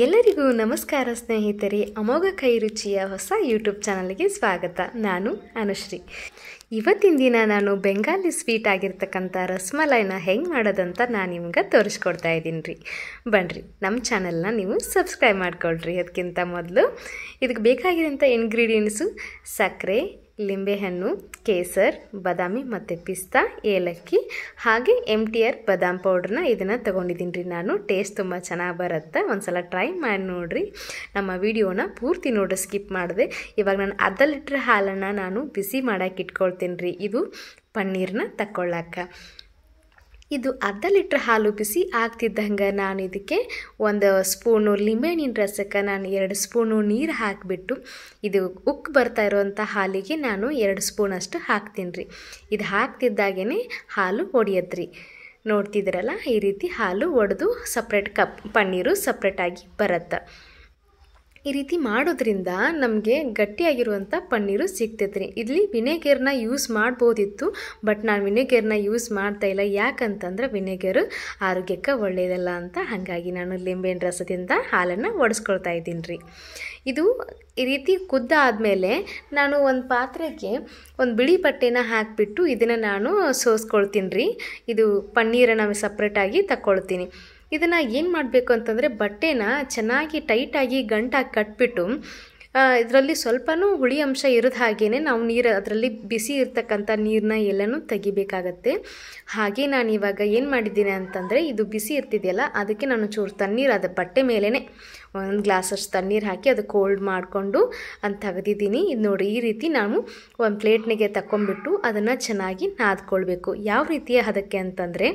ಎಲ್ಲರಿಗೂ ನಮಸ್ಕಾರ ಸ್ನೇಹಿತರೆ. ಅಮೋಘ ಕೈ ರುಚಿಯ ಹೊಸ ಯೂಟ್ಯೂಬ್ ಚಾನಲ್ಗೆ ಸ್ವಾಗತ. ನಾನು ಅನುಶ್ರೀ. ಇವತ್ತಿನ ದಿನ ನಾನು ಬೆಂಗಾಲಿ ಸ್ವೀಟ್ ಆಗಿರ್ತಕ್ಕಂಥ ರಸಮಲೈನ ಹೆಂಗೆ ಮಾಡೋದಂತ ನಾನು ನಿಮ್ಗೆ ತೋರಿಸ್ಕೊಡ್ತಾ ಇದ್ದೀನಿ ರೀ. ಬನ್ನಿರಿ, ನಮ್ಮ ಚಾನಲ್ನ ನೀವು ಸಬ್ಸ್ಕ್ರೈಬ್ ಮಾಡ್ಕೊಳ್ರಿ. ಅದಕ್ಕಿಂತ ಮೊದಲು ಇದಕ್ಕೆ ಬೇಕಾಗಿರೋಂಥ ಇಂಗ್ರೀಡಿಯೆಂಟ್ಸು ಸಕ್ಕರೆ, ಲಿಂಬೆಹಣ್ಣು, ಕೇಸರ್, ಬಾದಾಮಿ ಮತ್ತು ಪಿಸ್ತಾ, ಏಲಕ್ಕಿ ಹಾಗೆ MTR ಬಾದಾಮ್ ಪೌಡ್ರನ್ನ ಇದನ್ನು ತೊಗೊಂಡಿದ್ದೀನಿ ರೀ. ನಾನು ಟೇಸ್ಟ್ ತುಂಬ ಚೆನ್ನಾಗಿ ಬರುತ್ತೆ. ಒಂದು ಸಲ ಟ್ರೈ ಮಾಡಿ ನೋಡಿರಿ. ನಮ್ಮ ವಿಡಿಯೋನ ಪೂರ್ತಿ ನೋಡಿ, ಸ್ಕಿಪ್ ಮಾಡಿದೆ. ಇವಾಗ ನಾನು ಅರ್ಧ ಲೀಟ್ರ್ ಹಾಲನ್ನು ನಾನು ಬಿಸಿ ಮಾಡೋಕೆ ಇಟ್ಕೊಳ್ತೀನಿ ರೀ. ಇದು ಪನ್ನೀರನ್ನ ತಗೊಳ್ಳೋಕೆ. ಇದು ಅರ್ಧ ಲೀಟ್ರ್ ಹಾಲು ಬಿಸಿ ಆಗ್ತಿದ್ದಂಗೆ ನಾನು ಇದಕ್ಕೆ ಒಂದು ಸ್ಪೂನು ಲಿಂಬೆಹಣ್ಣಿನ ರಸಕ್ಕೆ ನಾನು 2 ಸ್ಪೂನು ನೀರು ಹಾಕಿಬಿಟ್ಟು ಇದು ಉಕ್ಕು ಬರ್ತಾ ಇರೋವಂಥ ಹಾಲಿಗೆ ನಾನು 2 ಸ್ಪೂನಷ್ಟು ಹಾಕ್ತೀನಿ ರೀ. ಇದು ಹಾಕ್ತಿದ್ದಾಗೇ ಹಾಲು ಒಡೆಯತ್ರಿ. ನೋಡ್ತಿದ್ದೀರಲ್ಲ, ಈ ರೀತಿ ಹಾಲು ಒಡೆದು ಸಪ್ರೇಟ್ ಪನ್ನೀರು ಸಪ್ರೇಟಾಗಿ ಬರುತ್ತೆ. ಈ ರೀತಿ ಮಾಡೋದ್ರಿಂದ ನಮಗೆ ಗಟ್ಟಿಯಾಗಿರುವಂಥ ಪನ್ನೀರು ಸಿಗ್ತೈತೆ ರೀ. ಇಲ್ಲಿ ವಿನೆಗರ್ನ ಯೂಸ್ ಮಾಡ್ಬೋದಿತ್ತು, ಬಟ್ ನಾನು ವಿನೆಗರ್ನ ಯೂಸ್ ಮಾಡ್ತಾಯಿಲ್ಲ. ಯಾಕಂತಂದ್ರೆ ವಿನೆಗರು ಆರೋಗ್ಯಕ್ಕೆ ಒಳ್ಳೆಯದಲ್ಲ ಅಂತ. ಹಾಗಾಗಿ ನಾನು ಲಿಂಬೆಹಣ್ಣು ರಸದಿಂದ ಹಾಲನ್ನು ಒಡಿಸ್ಕೊಳ್ತಾ ಇದ್ದೀನಿ ರೀ. ಇದು ಈ ರೀತಿ ಕುದ್ದಾದಮೇಲೆ ನಾನು ಒಂದು ಪಾತ್ರೆಗೆ ಒಂದು ಬಿಳಿ ಬಟ್ಟೆನ ಹಾಕಿಬಿಟ್ಟು ಇದನ್ನು ನಾನು ಸೋಸ್ಕೊಳ್ತೀನಿ ರೀ. ಇದು ಪನ್ನೀರನ್ನು ಸಪ್ರೇಟಾಗಿ ತಗೊಳ್ತೀನಿ. ಇದನ್ನು ಏನು ಮಾಡಬೇಕು ಅಂತಂದರೆ ಬಟ್ಟೆನ ಚೆನ್ನಾಗಿ ಟೈಟಾಗಿ ಗಂಟಾಗಿ ಕಟ್ಬಿಟ್ಟು ಇದರಲ್ಲಿ ಸ್ವಲ್ಪನೂ ಹುಳಿ ಅಂಶ ಇರೋದು ಹಾಗೇ ನಾವು ನೀರು ಅದರಲ್ಲಿ ಬಿಸಿ ಇರ್ತಕ್ಕಂಥ ನೀರನ್ನ ಎಲ್ಲನೂ ತೆಗಿಬೇಕಾಗತ್ತೆ. ಹಾಗೆ ನಾನು ಇವಾಗ ಏನು ಮಾಡಿದ್ದೀನಿ ಅಂತಂದರೆ ಇದು ಬಿಸಿ ಇರ್ತಿದೆಯಲ್ಲ, ಅದಕ್ಕೆ ನಾನು ಚೂರು ತಣ್ಣೀರು ಅದು ಬಟ್ಟೆ ಮೇಲೇ ಒಂದು ಗ್ಲಾಸಷ್ಟು ತಣ್ಣೀರು ಹಾಕಿ ಅದು ಕೋಲ್ಡ್ ಮಾಡಿಕೊಂಡು ಅಂತ ತೆಗೆದಿದ್ದೀನಿ. ಇದು ನೋಡಿ, ಈ ರೀತಿ ನಾವು ಒಂದು ಪ್ಲೇಟ್ನಿಗೆ ತಗೊಂಡ್ಬಿಟ್ಟು ಅದನ್ನು ಚೆನ್ನಾಗಿ ನಾದ್ಕೊಳ್ಬೇಕು. ಯಾವ ರೀತಿಯ ಹದಕ್ಕೆ ಅಂತಂದರೆ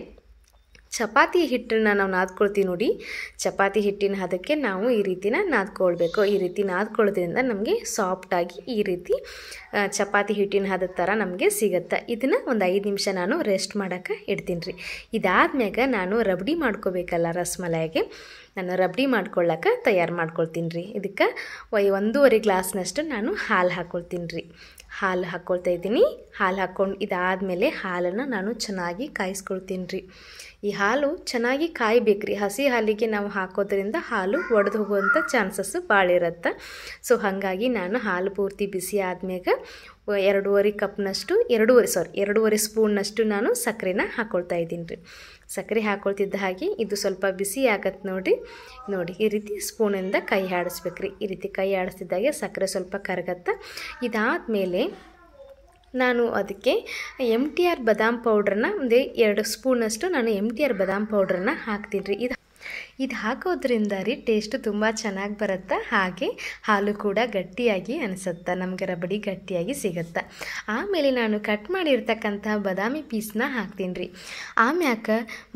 ಚಪಾತಿ ಹಿಟ್ಟನ್ನು ನಾವು ನಾದ್ಕೊಳ್ತೀವಿ ನೋಡಿ, ಚಪಾತಿ ಹಿಟ್ಟಿನ ಹದಕ್ಕೆ ನಾವು ಈ ರೀತಿನ ನಾದ್ಕೊಳ್ಬೇಕು. ಈ ರೀತಿ ನಾದ್ಕೊಳ್ಳೋದ್ರಿಂದ ನಮಗೆ ಸಾಫ್ಟಾಗಿ ಈ ರೀತಿ ಚಪಾತಿ ಹಿಟ್ಟಿನ ಹದದ ಥರ ನಮಗೆ ಸಿಗುತ್ತೆ. ಇದನ್ನು ಒಂದು 5 ನಿಮಿಷ ನಾನು ರೆಸ್ಟ್ ಮಾಡೋಕ್ಕೆ ಇಡ್ತೀನಿ ರೀ. ಇದಾದ್ಮ್ಯಾಗ ನಾನು ರಬಡಿ ಮಾಡ್ಕೋಬೇಕಲ್ಲ ರಸಮಲಾಯಿಗೆ, ನಾನು ರಬಡಿ ಮಾಡ್ಕೊಳ್ಳೋಕೆ ತಯಾರು ಮಾಡ್ಕೊಳ್ತೀನಿ ರೀ. ಇದಕ್ಕೆ 1.5 ಗ್ಲಾಸ್ನಷ್ಟು ನಾನು ಹಾಲು ಹಾಕ್ಕೊಳ್ತೀನಿ ರೀ. ಹಾಲು ಹಾಕ್ಕೊಳ್ತಾ ಇದ್ದೀನಿ. ಹಾಲು ಹಾಕ್ಕೊಂಡು ಇದಾದಮೇಲೆ ಹಾಲನ್ನು ನಾನು ಚೆನ್ನಾಗಿ ಕಾಯಿಸ್ಕೊಳ್ತೀನಿ ರೀ. ಈ ಹಾಲು ಚೆನ್ನಾಗಿ ಕಾಯಬೇಕು ರೀ. ಹಸಿ ಹಾಲಿಗೆ ನಾವು ಹಾಕೋದ್ರಿಂದ ಹಾಲು ಒಡೆದು ಹೋಗುವಂಥ ಚಾನ್ಸಸ್ಸು ಭಾಳ ಇರುತ್ತೆ. ಸೊ ಹಾಗಾಗಿ ನಾನು ಹಾಲು ಪೂರ್ತಿ ಬಿಸಿ ಆದ್ಮ್ಯಾಗ 2.5 ಸ್ಪೂನ್ನಷ್ಟು ನಾನು ಸಕ್ಕರೆನ ಹಾಕ್ಕೊಳ್ತಾ ಇದ್ದೀನಿ ರೀ. ಸಕ್ಕರೆ ಹಾಕ್ಕೊಳ್ತಿದ್ದ ಹಾಗೆ ಇದು ಸ್ವಲ್ಪ ಬಿಸಿ ಆಗತ್ತೆ ನೋಡಿ. ಈ ರೀತಿ ಸ್ಪೂನಿಂದ ಕೈ ಆಡಿಸ್ಬೇಕು ರೀ. ಈ ರೀತಿ ಕೈ ಆಡಿಸ್ತಿದ್ದಾಗೆ ಸಕ್ಕರೆ ಸ್ವಲ್ಪ ಕರಗತ್ತೆ. ಇದಾದಮೇಲೆ ನಾನು ಅದಕ್ಕೆ MTR ಬಾದಾಮ್ ಪೌಡ್ರನ್ನ ಒಂದು 2 ಸ್ಪೂನಷ್ಟು ನಾನು MTR ಬಾದಾಮ್ ಪೌಡ್ರನ್ನ ಹಾಕ್ತೀನಿ ರೀ. ಇದು ಹಾಕೋದ್ರಿಂದ ರೀ ಟೇಸ್ಟು ತುಂಬ ಚೆನ್ನಾಗಿ ಬರುತ್ತೆ. ಹಾಗೆ ಹಾಲು ಕೂಡ ಗಟ್ಟಿಯಾಗಿ ಅನಿಸುತ್ತೆ, ನಮಗೆ ರಬಡಿ ಗಟ್ಟಿಯಾಗಿ ಸಿಗುತ್ತೆ. ಆಮೇಲೆ ನಾನು ಕಟ್ ಮಾಡಿರ್ತಕ್ಕಂಥ ಬಾದಾಮಿ ಪೀಸ್ನ ಹಾಕ್ತೀನಿ ರೀ. ಆಮ್ಯಾಕ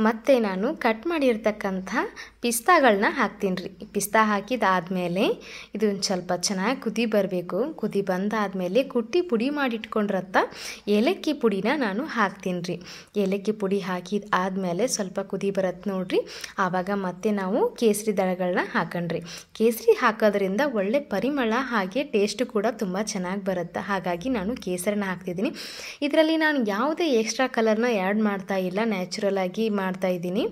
ಮತ್ತೆ ನಾನು ಕಟ್ ಮಾಡಿರ್ತಕ್ಕಂಥ ಪಿಸ್ತಾಗಳನ್ನ ಹಾಕ್ತೀನಿ ರೀ. ಪಿಸ್ತಾ ಹಾಕಿದಾದಮೇಲೆ ಇದು ಒಂದು ಸ್ವಲ್ಪ ಚೆನ್ನಾಗಿ ಕುದಿ ಬರಬೇಕು. ಕುದಿ ಬಂದಾದಮೇಲೆ ಕುಟ್ಟಿ ಪುಡಿ ಮಾಡಿಟ್ಕೊಂಡಿರತ್ತ ಏಲಕ್ಕಿ ಪುಡಿನ ನಾನು ಹಾಕ್ತೀನಿ ರೀ. ಏಲಕ್ಕಿ ಪುಡಿ ಹಾಕಿದ ಆದಮೇಲೆ ಸ್ವಲ್ಪ ಕುದಿ ಬರುತ್ತೆ ನೋಡಿರಿ. ಆವಾಗ ಮತ್ತೆ ನಾವು ಕೇಸರಿ ದಳಗಳನ್ನ ಹಾಕೊಂಡ್ರಿ. ಕೇಸರಿ ಹಾಕೋದ್ರಿಂದ ಒಳ್ಳೆ ಪರಿಮಳ ಹಾಗೆ ಟೇಸ್ಟು ಕೂಡ ತುಂಬ ಚೆನ್ನಾಗಿ ಬರುತ್ತೆ. ಹಾಗಾಗಿ ನಾನು ಕೇಸರಿನ ಹಾಕ್ತಿದ್ದೀನಿ. ಇದರಲ್ಲಿ ನಾನು ಯಾವುದೇ ಎಕ್ಸ್ಟ್ರಾ ಕಲರ್ನ ಆ್ಯಡ್ ಮಾಡ್ತಾ ಇಲ್ಲ, ನ್ಯಾಚುರಲ್ ಆಗಿ ಮಾಡ್ತಾ ಇದ್ದೀನಿ.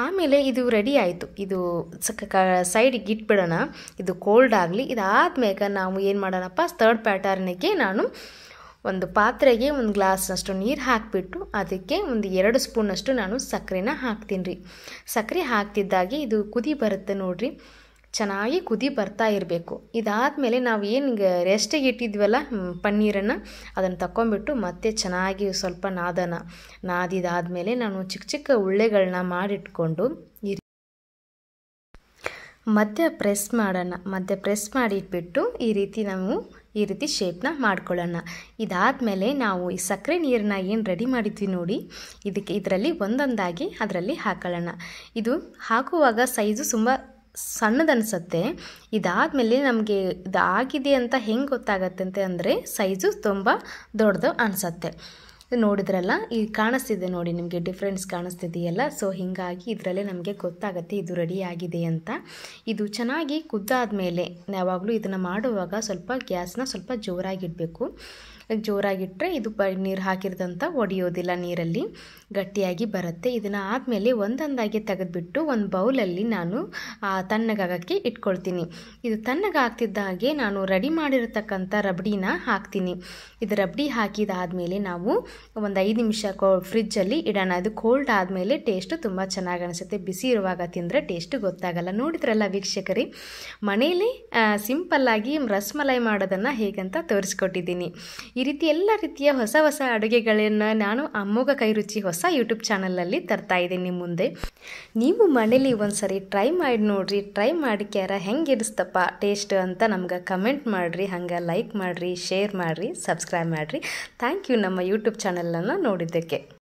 ಆಮೇಲೆ ಇದು ರೆಡಿ ಆಯಿತು. ಇದು ಸೈಡಿಗೆ ಇಟ್ಬಿಡೋಣ, ಇದು ಕೋಲ್ಡ್ ಆಗಲಿ. ಇದಾದ್ಮೇಲೆ ನಾವು ಏನು ಮಾಡೋಣಪ್ಪ, ಥರ್ಡ್ ಪ್ಯಾಟರ್ನಿಗೆ ನಾನು ಒಂದು ಪಾತ್ರೆಗೆ 1 ಗ್ಲಾಸ್ನಷ್ಟು ನೀರು ಹಾಕಿಬಿಟ್ಟು ಅದಕ್ಕೆ ಒಂದು 2 ಸ್ಪೂನಷ್ಟು ನಾನು ಸಕ್ಕರೆನ ಹಾಕ್ತೀನಿ ರೀ. ಸಕ್ಕರೆ ಹಾಕ್ತಿದ್ದಾಗೆ ಇದು ಕುದಿ ಬರುತ್ತೆ ನೋಡಿರಿ, ಚೆನ್ನಾಗಿ ಕುದಿ ಬರ್ತಾ ಇರಬೇಕು. ಇದಾದಮೇಲೆ ನಾವು ಏನು ರೆಸ್ಟಿಗೆ ಇಟ್ಟಿದ್ವಲ್ಲ ಪನ್ನೀರನ್ನು, ಅದನ್ನು ತಗೊಂಬಿಟ್ಟು ಮತ್ತೆ ಚೆನ್ನಾಗಿ ಸ್ವಲ್ಪ ನಾದಿದಾದಮೇಲೆ ನಾನು ಚಿಕ್ಕ ಚಿಕ್ಕ ಉಳ್ಳೆಗಳನ್ನ ಮಾಡಿಟ್ಕೊಂಡು ಮಧ್ಯ ಪ್ರೆಸ್ ಮಾಡಿಟ್ಬಿಟ್ಟು ಈ ರೀತಿ ಶೇಪ್ನ ಮಾಡ್ಕೊಳ್ಳೋಣ. ಇದಾದಮೇಲೆ ನಾವು ಈ ಸಕ್ಕರೆ ನೀರನ್ನ ಏನು ರೆಡಿ ಮಾಡಿದ್ವಿ ನೋಡಿ, ಇದರಲ್ಲಿ ಒಂದೊಂದಾಗಿ ಅದರಲ್ಲಿ ಹಾಕೊಳ್ಳೋಣ. ಇದು ಹಾಕುವಾಗ ಸೈಜು ತುಂಬ ಸಣ್ಣದನ್ಸುತ್ತೆ. ಇದಾದಮೇಲೆ ನಮಗೆ ಇದಾಗಿದೆ ಅಂತ ಹೆಂಗೆ ಗೊತ್ತಾಗತ್ತೆ ಅಂದರೆ ಸೈಜು ತುಂಬ ದೊಡ್ಡದು ಅನಿಸುತ್ತೆ. ನೋಡಿದ್ರಲ್ಲ, ಈ ಕಾಣಿಸ್ತಿದೆ ನೋಡಿ, ನಿಮಗೆ ಡಿಫ್ರೆನ್ಸ್ ಕಾಣಿಸ್ತಿದೆಯಲ್ಲ. ಸೊ ಹೀಗಾಗಿ ಇದರಲ್ಲೇ ನಮಗೆ ಗೊತ್ತಾಗುತ್ತೆ ಇದು ರೆಡಿ ಆಗಿದೆ ಅಂತ. ಇದು ಚೆನ್ನಾಗಿ ಕುದ್ದಾದಮೇಲೆ ಯಾವಾಗಲೂ ಇದನ್ನು ಮಾಡುವಾಗ ಸ್ವಲ್ಪ ಗ್ಯಾಸ್ನ ಸ್ವಲ್ಪ ಜೋರಾಗಿಡಬೇಕು. ಜೋರಾಗಿಟ್ಟರೆ ಇದು ನೀರು ಹಾಕಿರೋದಂತ ಒಡೆಯೋದಿಲ್ಲ, ನೀರಲ್ಲಿ ಗಟ್ಟಿಯಾಗಿ ಬರುತ್ತೆ. ಇದನ್ನು ಆದಮೇಲೆ ಒಂದೊಂದಾಗಿ ತೆಗೆದುಬಿಟ್ಟು ಒಂದು ಬೌಲಲ್ಲಿ ನಾನು ತಣ್ಣಗಾಗಕ್ಕೆ ಇಟ್ಕೊಳ್ತೀನಿ. ಇದು ತಣ್ಣಗಾಗ್ತಿದ್ದ ಹಾಗೆ ನಾನು ರೆಡಿ ಮಾಡಿರತಕ್ಕಂಥ ರಬಡಿನ ಹಾಕ್ತೀನಿ. ಇದು ರಬಡಿ ಹಾಕಿದಾದಮೇಲೆ ನಾವು ಒಂದು 5 ನಿಮಿಷ ಫ್ರಿಜ್ಜಲ್ಲಿ ಇಡೋಣ. ಅದು ಕೋಲ್ಡ್ ಆದಮೇಲೆ ಟೇಸ್ಟು ತುಂಬ ಚೆನ್ನಾಗಿ ಅನಿಸುತ್ತೆ. ಬಿಸಿ ಇರುವಾಗ ತಿಂದರೆ ಟೇಸ್ಟು ಗೊತ್ತಾಗಲ್ಲ. ನೋಡಿದ್ರಲ್ಲ ವೀಕ್ಷಕರೇ, ಮನೆಯಲ್ಲಿ ಸಿಂಪಲ್ಲಾಗಿ ರಸಮಲೈ ಮಾಡೋದನ್ನು ಹೇಗಂತ ತೋರಿಸ್ಕೊಟ್ಟಿದ್ದೀನಿ. ಈ ರೀತಿ ಎಲ್ಲ ರೀತಿಯ ಹೊಸ ಹೊಸ ಅಡುಗೆಗಳನ್ನು ನಾನು ಅಮ್ಮೋಗ ಕೈ ರುಚಿ ಹೊಸ ಯೂಟ್ಯೂಬ್ ಚಾನಲಲ್ಲಿ ತರ್ತಾ ಇದ್ದೀನಿ ನಿಮ್ಮ ಮುಂದೆ. ನೀವು ಮನೇಲಿ ಒಂದ್ಸರಿ ಟ್ರೈ ಮಾಡಿ ನೋಡಿರಿ. ಟ್ರೈ ಮಾಡಿ ಕ್ಯಾರ ಹೆಂಗೆ ಇರಿಸ್ತಪ್ಪ ಟೇಸ್ಟ್ ಅಂತ ನಮ್ಗೆ ಕಮೆಂಟ್ ಮಾಡಿರಿ. ಹಂಗೆ ಲೈಕ್ ಮಾಡಿರಿ, ಶೇರ್ ಮಾಡಿರಿ, ಸಬ್ಸ್ಕ್ರೈಬ್ ಮಾಡಿರಿ. ಥ್ಯಾಂಕ್ ಯು ನಮ್ಮ ಯೂಟ್ಯೂಬ್ ಚಾನಲನ್ನು ನೋಡಿದ್ದಕ್ಕೆ.